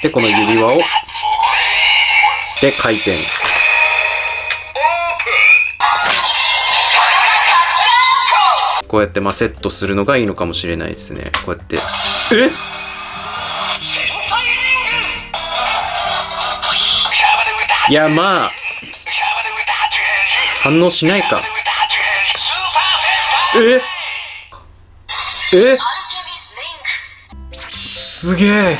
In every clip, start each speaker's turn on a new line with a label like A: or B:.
A: で、この指輪を、で、回転。こうやってセットするのがいいのかもしれないですね。こうやって。いや、反応しないか。すげえ。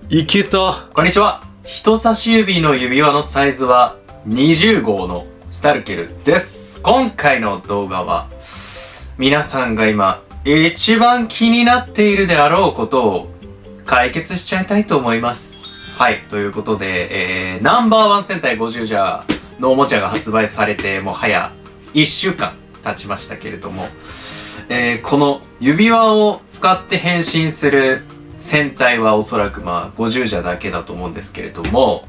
A: いけた。
B: こんにちは。人差し指の指輪のサイズは20号のスタルケルです。今回の動画は皆さんが今一番気になっているであろうことを解決しちゃいたいと思います。はい、ということで、ナンバーワン戦隊50ジャーのおもちゃが発売されてもう早1週間経ちましたけれども、この指輪を使って変身する戦隊はおそらく50ジャーだけだと思うんですけれども、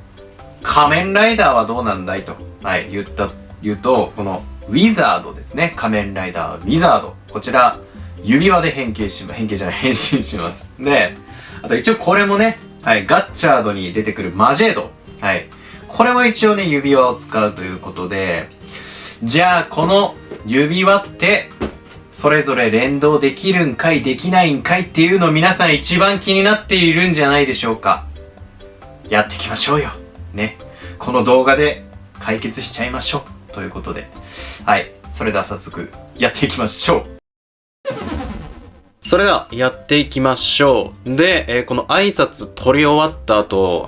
B: 仮面ライダーはどうなんだいと、言うと、このウィザードですね。仮面ライダーウィザード、こちら指輪で変身します。で、あと一応これもね、ガッチャードに出てくるマジェード、これも一応ね指輪を使うということで、じゃあこの指輪ってそれぞれ連動できるんかいできないんかいっていうのを皆さん一番気になっているんじゃないでしょうか。やっていきましょうよね。この動画で解決しちゃいましょうということで、それでは早速やっていきましょう。
A: それではやっていきましょう。で、この挨拶取り終わった後、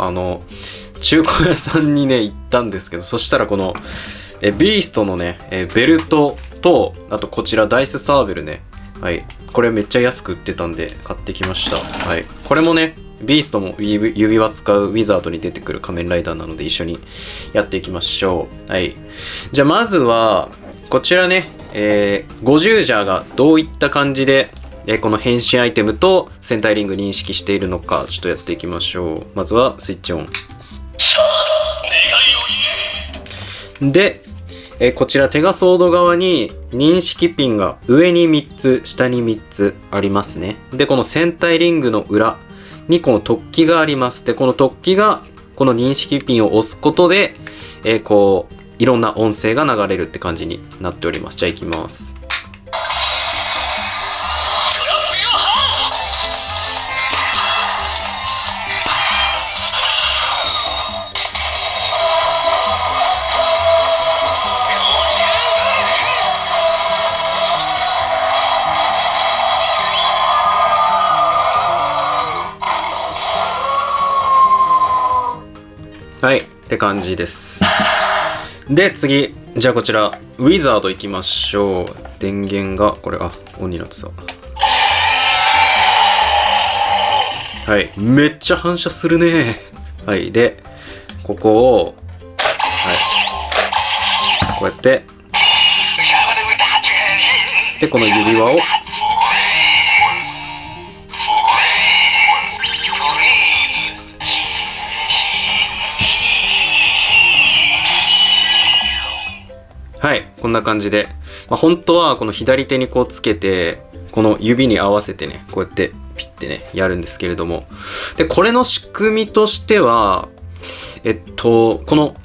A: 中古屋さんにね行ったんですけど、そしたらこのビーストのねベルトと、あとこちらダイスサーベルね、これめっちゃ安く売ってたんで買ってきました。これもねビーストも指輪使うウィザードに出てくる仮面ライダーなので一緒にやっていきましょう。じゃあまずはこちらね、50ジャーがどういった感じでこの変身アイテムと戦隊リング認識しているのかちょっとやっていきましょう。まずはスイッチオンで、こちら手がソード側に認識ピンが上に3つ下に3つありますね。でこの戦隊リングの裏にこの突起があります。でこの突起がこの認識ピンを押すことで、こういろんな音声が流れるって感じになっております。じゃあいきます。って感じです。で次、じゃあこちらウィザードいきましょう。電源がこれオンになってた。めっちゃ反射するね。でここをこうやってでこの指輪をこんな感じで、本当はこの左手にこうつけてこの指に合わせてねこうやってピッてねやるんですけれども、でこれの仕組みとしてはこの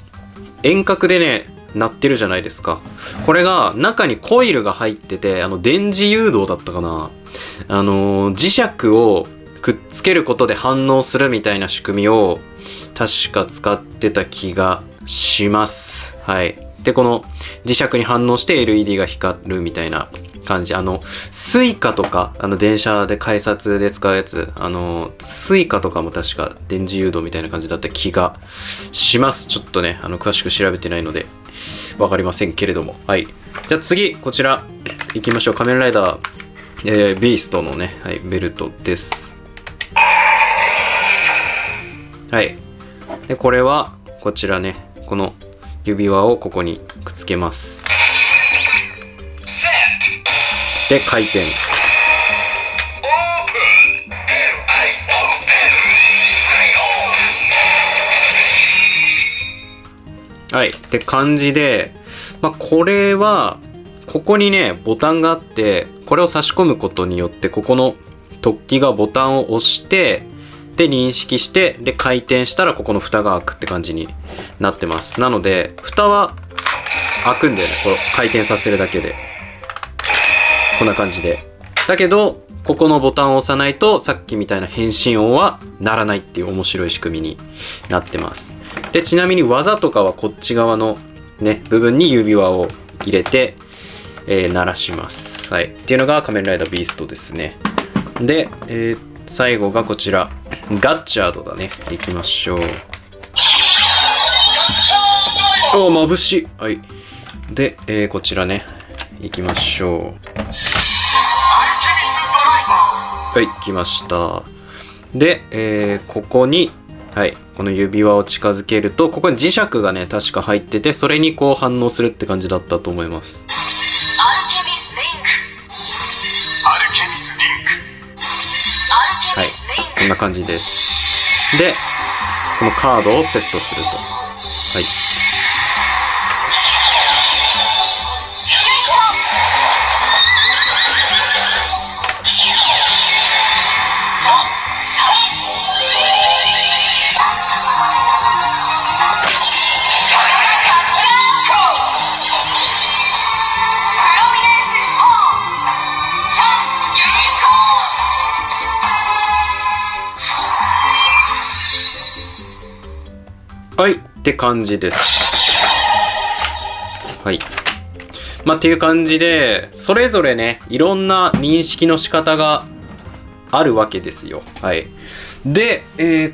A: 遠隔でね鳴ってるじゃないですか。これが中にコイルが入ってて電磁誘導だったかな、磁石をくっつけることで反応するみたいな仕組みを確か使ってた気がします。でこの磁石に反応して LED が光るみたいな感じ。スイカとか電車で改札で使うやつ、スイカとかも確か電磁誘導みたいな感じだった気がします。ちょっとね詳しく調べてないので分かりませんけれども。じゃあ次こちらいきましょう。仮面ライダー、ビーストのね、ベルトです。でこれはこちらねこの指輪をここにくっつけます。で回転。って感じで、これはここにねボタンがあって、これを差し込むことによってここの突起がボタンを押してで認識して、で回転したらここの蓋が開くって感じになってます。なので蓋は開くんだよね、これ回転させるだけで。こんな感じで。だけどここのボタンを押さないとさっきみたいな変身音は鳴らないっていう面白い仕組みになってます。でちなみに技とかはこっち側のね部分に指輪を入れて、鳴らします。はい、っていうのが仮面ライダービーストですね。で、最後がこちらガッチャードだね。いきましょう。おー、眩しい。はい。で、こちらねいきましょう。はい、来ました。で、ここに、はい、この指輪を近づけると、ここに磁石がね、確か入ってて、それにこう反応するって感じだったと思います。はい、こんな感じです。で、このカードをセットすると。はい。はいって感じです。はい。まあっていう感じで、それぞれねいろんな認識の仕方があるわけですよ。はい。で、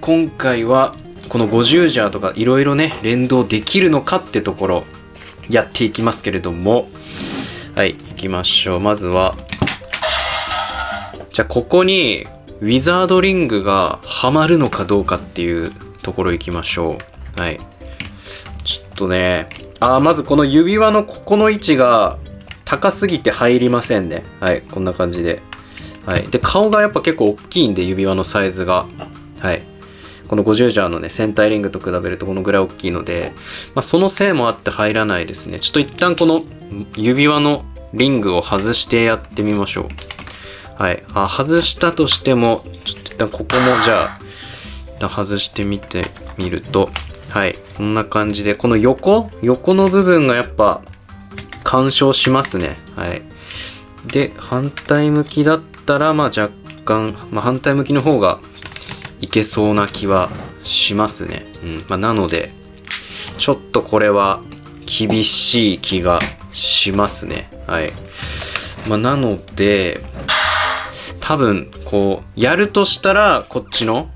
A: 今回はこの50ジャーとかいろいろね連動できるのかってところやっていきますけれども、はい、行きましょう。まずはじゃあここにウィザードリングがはまるのかどうかっていうところ行きましょう。はい。ちょっとね、まずこの指輪のここの位置が高すぎて入りませんね。はい、こんな感じで。はい。で、顔がやっぱ結構大きいんで、指輪のサイズが。はい。この50ジャーのね、戦隊リングと比べるとこのぐらい大きいので、まあ、そのせいもあって入らないですね。ちょっと一旦この指輪のリングを外してやってみましょう。はい。外したとしても、ちょっと一旦ここもじゃあ、一旦外してみてみると、はい、こんな感じで、この横の部分がやっぱ干渉しますね。はい。で、反対向きだったら、まあ若干、反対向きの方がいけそうな気はしますね。なので、ちょっとこれは厳しい気がしますね。はい。なので、多分、こう、やるとしたら、こっちの、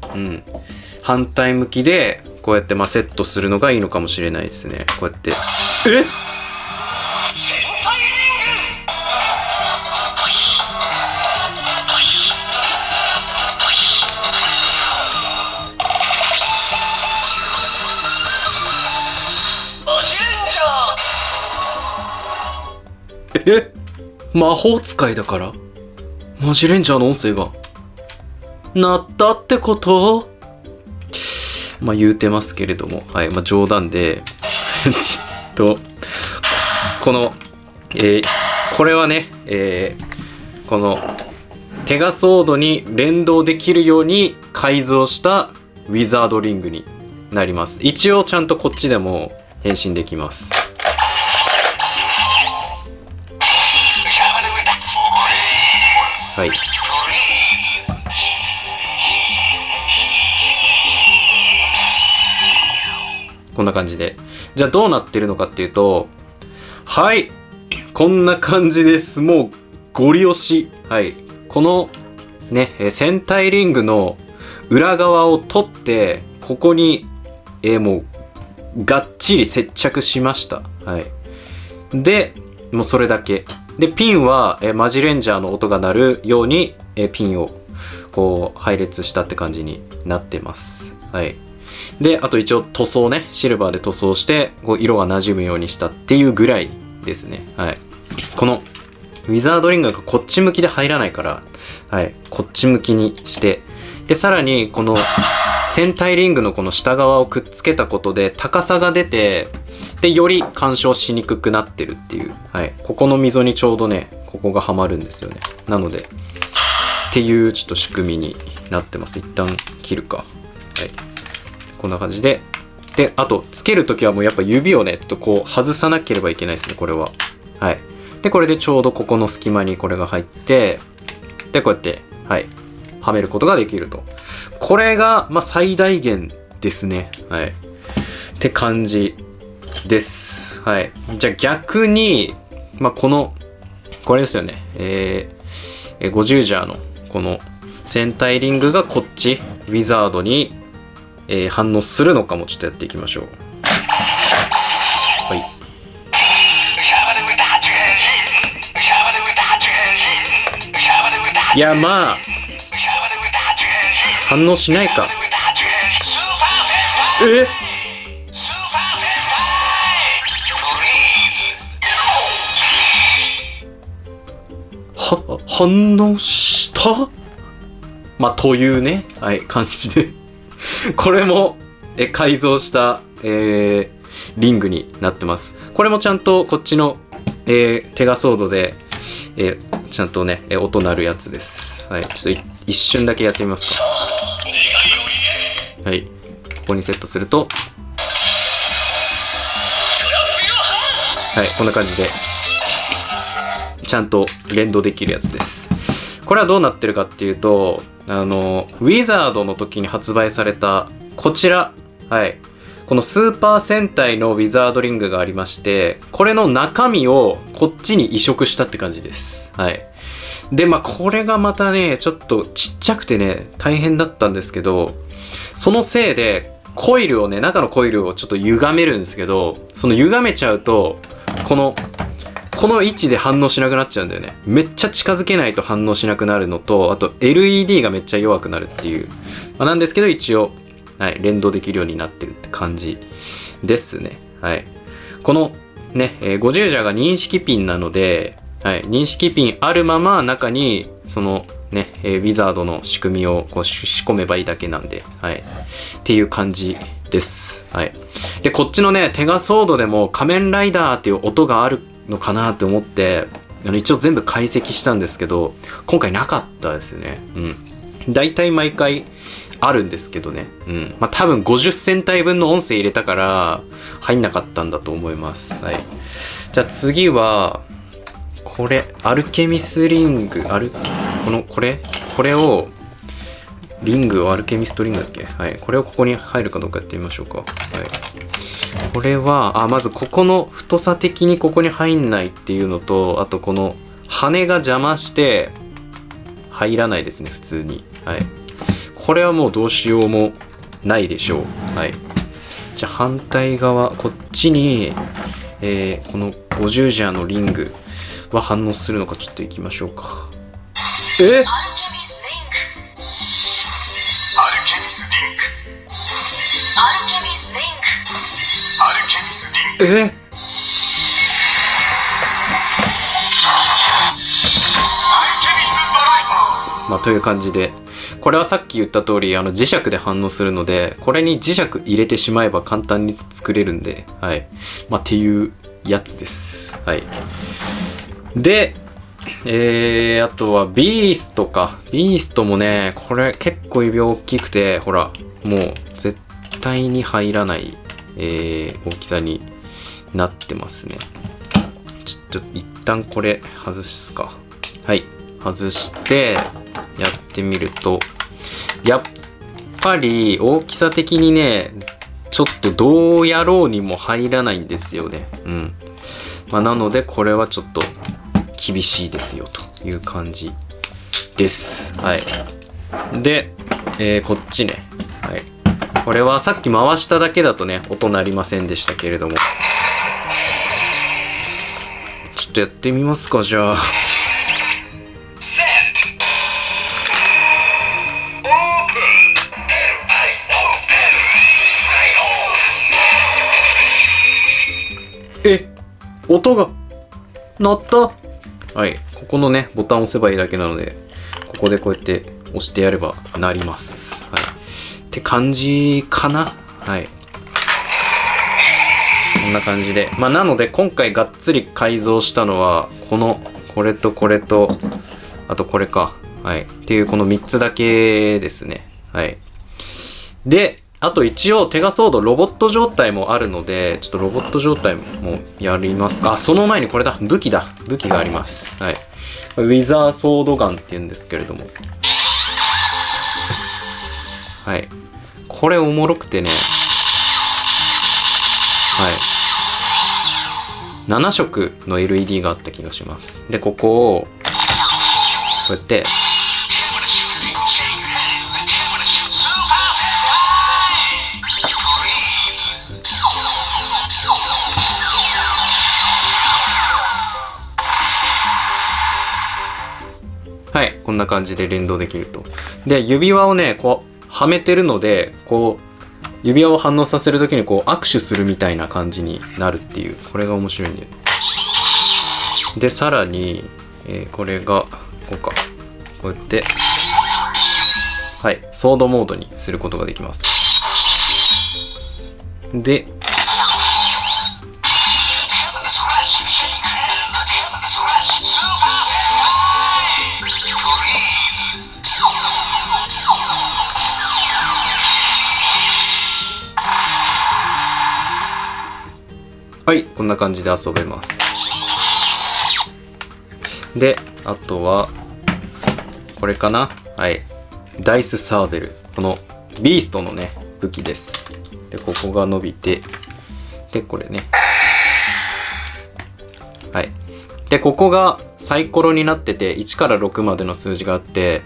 A: 反対向きで、こうやってセットするのがいいのかもしれないですね。こうやって。魔法使いだからマジレンジャーの音声が鳴ったってこと？言うてますけれども、はい、冗談でこの、これはね、このテガソードに連動できるように改造したウィザードリングになります。一応ちゃんとこっちでも変身できます。はい。こんな感じで。じゃあどうなってるのかっていうと、はい。こんな感じです。もうゴリ押し。はい。このね、戦隊リングの裏側を取って、ここに、もうがっちり接着しました。はい。で、もうそれだけ。で、ピンは、マジレンジャーの音が鳴るように、ピンをこう配列したって感じになってます。はい。で、あと一応塗装ね、シルバーで塗装してこう色が馴染むようにしたっていうぐらいですね。はい。このウィザードリングがこっち向きで入らないから、はい、こっち向きにして、でさらにこの戦隊リングのこの下側をくっつけたことで高さが出て、でより干渉しにくくなってるっていう、はい、ここの溝にちょうどねここがはまるんですよね。なのでっていうちょっと仕組みになってます。一旦切るか。はい。こんな感じで。で、あと、つけるときはもうやっぱ指をね、ちょっとこう外さなければいけないですね、これは。はい。で、これでちょうどここの隙間にこれが入って、で、こうやって、はい。はめることができると。これが、まあ、最大限ですね。はい。って感じです。はい。じゃあ逆に、まあ、これですよね。50ジャーの、この戦隊リングがこっち、ウィザードに、反応するのかもちょっとやっていきましょう。はい。いや、まあ、反応しないか。反応したまあ、というね、はい、感じで。これも、改造した、リングになってます。これもちゃんとこっちの、テガソードで、ちゃんとね、音鳴るやつです。はい、ちょっと一瞬だけやってみますか。はい、ここにセットすると、はい、こんな感じで、ちゃんと連動できるやつです。これはどうなってるかっていうと、ウィザードの時に発売されたこちら、はい、このスーパー戦隊のウィザードリングがありまして、これの中身をこっちに移植したって感じです。はい。で、まあこれがまたね、ちょっとちっちゃくてね、大変だったんですけど、そのせいでコイルをね、中のコイルをちょっと歪めるんですけど、その歪めちゃうと、この位置で反応しなくなっちゃうんだよね。めっちゃ近づけないと反応しなくなるのと、あと LED がめっちゃ弱くなるっていう。まあ、なんですけど一応、はい、連動できるようになってるって感じですね。はい。このね、50ジャーが認識ピンなので、はい、認識ピンあるまま中にそのね、ウィザードの仕組みをこう仕込めばいいだけなんで、はい。っていう感じです。はい。で、こっちのね、テガソードでも仮面ライダーっていう音があるのかなって思って一応全部解析したんですけど、今回なかったですね。だいたい毎回あるんですけどね。まあ多分50戦隊分の音声入れたから入んなかったんだと思います。はい。じゃあ次はこれアルケミスリングこれをリングをアルケミストリングだっけ。はい。これをここに入るかどうかやってみましょうか。はい。これは、まずここの太さ的にここに入んないっていうのと、あとこの羽が邪魔して入らないですね、普通に。はい。これはもうどうしようもないでしょう。はい。じゃあ反対側、こっちに、この50ジャーのリングは反応するのかちょっといきましょうか。まあ、という感じで、これはさっき言った通り磁石で反応するので、これに磁石入れてしまえば簡単に作れるんで、はい。まあ、っていうやつです。はい。で、あとはビーストか。ビーストもね、これ結構指大きくて、ほら、もう絶対に入らない、大きさになってますね。ちょっと一旦これ外すか。はい。外してやってみると、やっぱり大きさ的にね、ちょっとどうやろうにも入らないんですよね。まあ、なのでこれはちょっと厳しいですよという感じです。はい。で、こっちね。はい。これはさっき回しただけだとね、音鳴りませんでしたけれども。ちょっとやってみますか、じゃあ。音が鳴った。はい。ここのね、ボタンを押せばいいだけなので、ここでこうやって押してやれば鳴ります。はい。って感じかな。はい。こんな感じで。まあ、なので、今回がっつり改造したのは、これとこれと、あとこれか。はい。っていうこの3つだけですね。はい。で、あと一応テガソードロボット状態もあるので、ちょっとロボット状態もやりますか。あ、その前にこれだ。武器だ。武器があります。はい。ウィザーソードガンって言うんですけれども。はい。これおもろくてね。はい。7色の LED があった気がします。で、ここを、こうやって、はい、こんな感じで連動できると。で、指輪をね、こう、はめてるので、こう、指輪を反応させるときにこう、握手するみたいな感じになるっていう、これが面白いんで。で、さらに、これが、こうか。こうやって、はい、ソードモードにすることができます。で、はい、こんな感じで遊べます。で、あとは、これかな。はい。ダイスサーベル。この、ビーストのね、武器です。で、ここが伸びて、で、これね。はい。で、ここがサイコロになってて、1から6までの数字があって、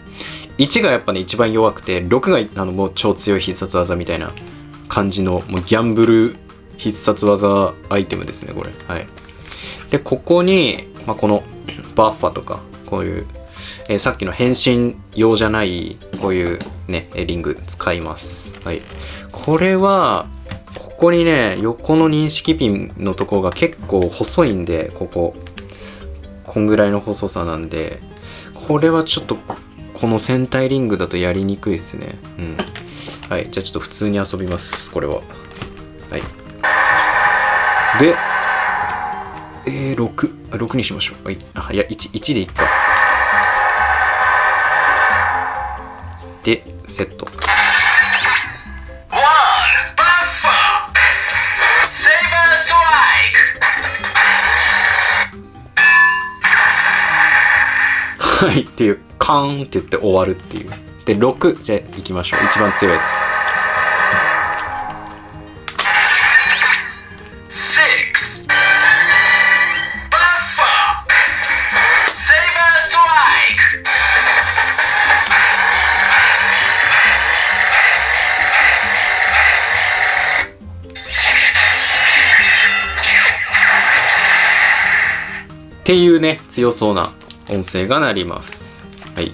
A: 1がやっぱね、一番弱くて、6がもう超強い必殺技みたいな感じの、もうギャンブル必殺技アイテムですね、これ。はい。で、ここに、まあ、このバッファとか、こういう、さっきの変身用じゃない、こういうね、リング使います。はい。これは、ここにね、横の認識ピンのところが結構細いんで、こんぐらいの細さなんで、これはちょっと、この戦隊リングだとやりにくいですね。うん。はい。じゃあちょっと普通に遊びます、これは。はい。で、6にしましょう。はい。あ、いや、1でいっか。で、セット。はい。っていう、カーンって言って終わるっていう。で、6、じゃあ行きましょう。一番強いやつ。っていうね、強そうな音声が鳴ります。はい。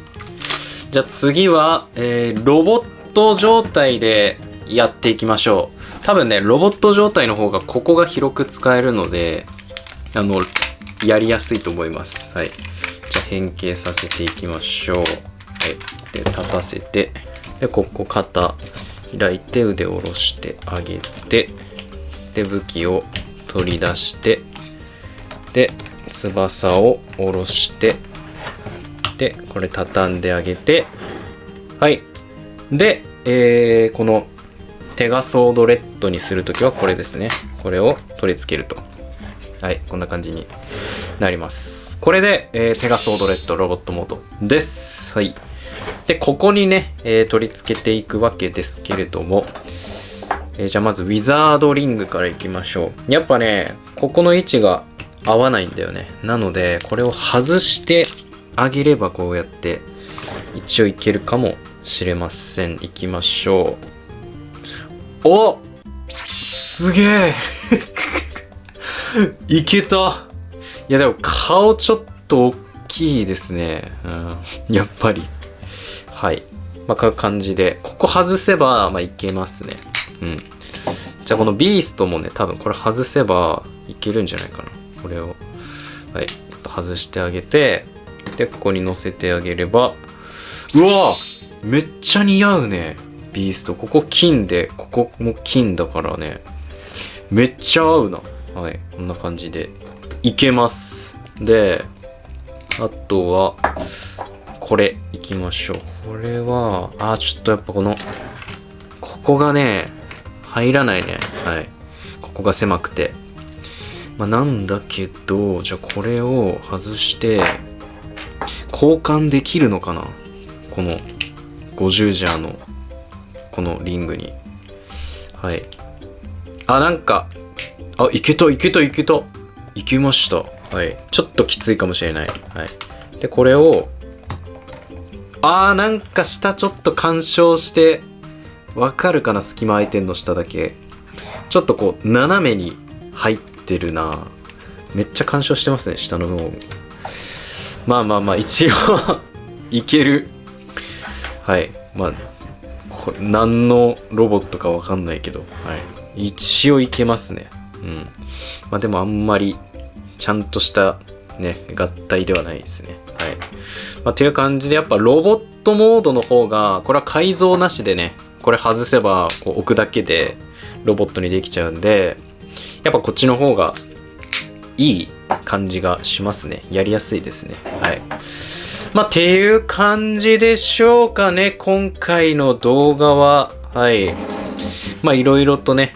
A: じゃあ次は、ロボット状態でやっていきましょう。多分ね、ロボット状態の方がここが広く使えるので、やりやすいと思います。はい。じゃあ変形させていきましょう。はい。で、立たせて、で、ここ肩開いて腕を下ろしてあげて、で、武器を取り出して、で、翼を下ろして、で、これ畳んであげて、はい。で、このテガソードレッドにするときはこれですね。これを取り付けると。はい。こんな感じになります。これで、テガソードレッドロボットモードです。はい。で、ここにね、取り付けていくわけですけれども、じゃあまずウィザードリングからいきましょう。やっぱね、ここの位置が合わないんだよね。なので、これを外してあげればこうやって一応いけるかもしれません。いきましょう。お、すげえいけた。いやでも顔ちょっと大きいですね。うん、やっぱり。はい。まあ、こういう感じで、ここ外せば、まあ、いけますね。うん。じゃあこのビーストもね、多分これ外せばいけるんじゃないかな。これを、はい、外してあげて、で、ここに乗せてあげれば、うわめっちゃ似合うね。ビースト。ここ金で、ここも金だからね。めっちゃ合うな。はい。こんな感じでいけます。で、あとは、これいきましょう。これはちょっとやっぱここがね入らないね。はい、ここが狭くて、なんだけど、じゃあこれを外して交換できるのかな、この50ジャーのこのリングに。はい、なんかいけたいけました。はい、ちょっときついかもしれない。はい、でこれをなんか下ちょっと干渉して、わかるかな、隙間空いてんの下だけちょっとこう斜めに入ってるな。めっちゃ干渉してますね、下の部分。一応いける。はい、これ何のロボットかわかんないけど、はい、一応いけますね。でもあんまりちゃんとしたね合体ではないですね。はい、っていう感じで、やっぱロボットモードの方が、これは改造なしでね、これ外せばこう置くだけでロボットにできちゃうんで、やっぱこっちの方がいい感じがしますね。やりやすいですね。はい、っていう感じでしょうかね、今回の動画は。はい、いろいろとね、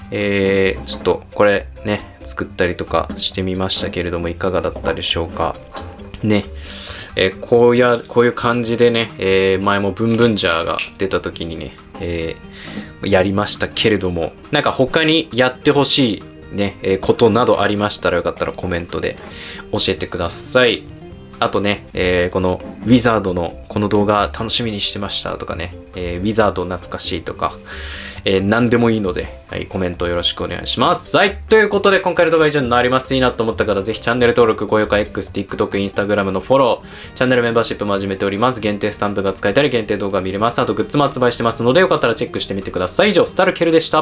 A: ちょっとこれね作ったりとかしてみましたけれども、いかがだったでしょうかね。こういう感じでね、前もブンブンジャーが出た時にね、やりましたけれども、なんか他にやってほしいね、ことなどありましたら、よかったらコメントで教えてください。あとね、このウィザードのこの動画楽しみにしてましたとかね、ウィザード懐かしいとか、何でもいいので、はい、コメントよろしくお願いします。はい、ということで今回の動画は以上になります。いいなと思った方、ぜひチャンネル登録、高評価、X、TikTok、Instagram のフォロー、チャンネルメンバーシップも始めております。限定スタンプが使えたり、限定動画見れます。あとグッズも発売してますので、よかったらチェックしてみてください。以上、スタルケルでした。